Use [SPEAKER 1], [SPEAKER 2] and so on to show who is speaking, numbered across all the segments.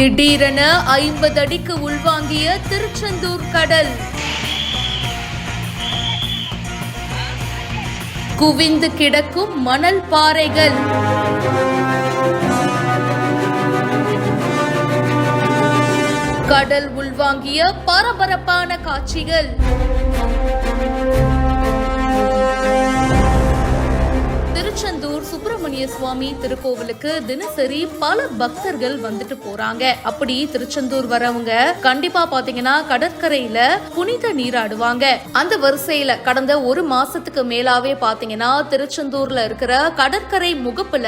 [SPEAKER 1] திடீரென 50 அடிக்கு உள்வாங்கிய திருச்செந்தூர் கடல். குவிந்து கிடக்கும் மணல் பாறைகள். கடல் உள்வாங்கிய பரபரப்பான காட்சிகள். திருச்செந்தூர் சுப்பிரமணிய சுவாமி திருக்கோவிலுக்கு தினசரி பல பக்தர்கள் வந்துட்டு போறாங்க. அப்படி திருச்செந்தூர் வரவங்க கண்டிப்பா பாத்தீங்கன்னா கடற்கரையில புனித நீராடுவாங்க. அந்த வரிசையில கடந்த ஒரு மாசத்துக்கு மேலாவே பாத்தீங்கன்னா திருச்செந்தூர்ல இருக்கிற கடற்கரை முகப்புல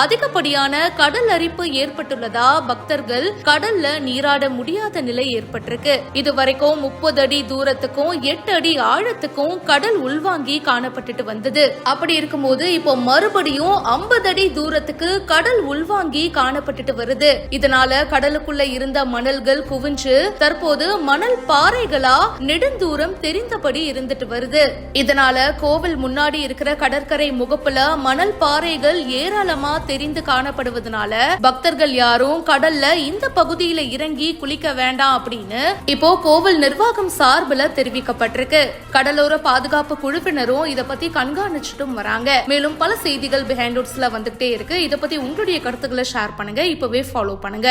[SPEAKER 1] அதிகப்படியான கடல் அரிப்பு ஏற்பட்டுள்ளதா பக்தர்கள் கடல்ல நீராட முடியாத நிலை ஏற்பட்டிருக்கு. இதுவரைக்கும் 30 அடி தூரத்துக்கும் 8 அடி ஆழத்துக்கும் கடல் உள்வாங்கி காணப்பட்டுட்டு வந்தது. அப்படி இருக்கும்போது இப்போ மறுபடியும் 50 அடி தூரத்துக்கு கடல் உள்வாங்கி காணப்பட்டுட்டு வருது. இதனால கடலுக்குள்ள இருந்த மணல்கள் குவிஞ்சு தற்போது மணல் பாறைகளா நெடுந்தூரம் தெரிந்தபடி இருந்துட்டு வருது. இதனால கோவில் முன்னாடி இருக்கிற கடற்கரை முகப்புல மணல் பாறைகள் ஏராளமா தெரிந்து காணப்படுவதனால பக்தர்கள் யாரும் கடல்ல இந்த பகுதியில இறங்கி குளிக்க வேண்டாம் அப்படின்னு இப்போ கோவில் நிர்வாகம் சார்பில் தெரிவிக்கப்பட்டிருக்கு. கடலோர பாதுகாப்பு குழுவினரும் இத பத்தி கண்காணிச்சுட்டும் வராங்க. மேலும் பல செய்திகள் பிஹைண்ட் வந்துகிட்டே இருக்கு. இதை பத்தி உங்களுடைய கருத்துக்களை ஷேர் பண்ணுங்க. இப்பவே ஃபாலோ பண்ணுங்க.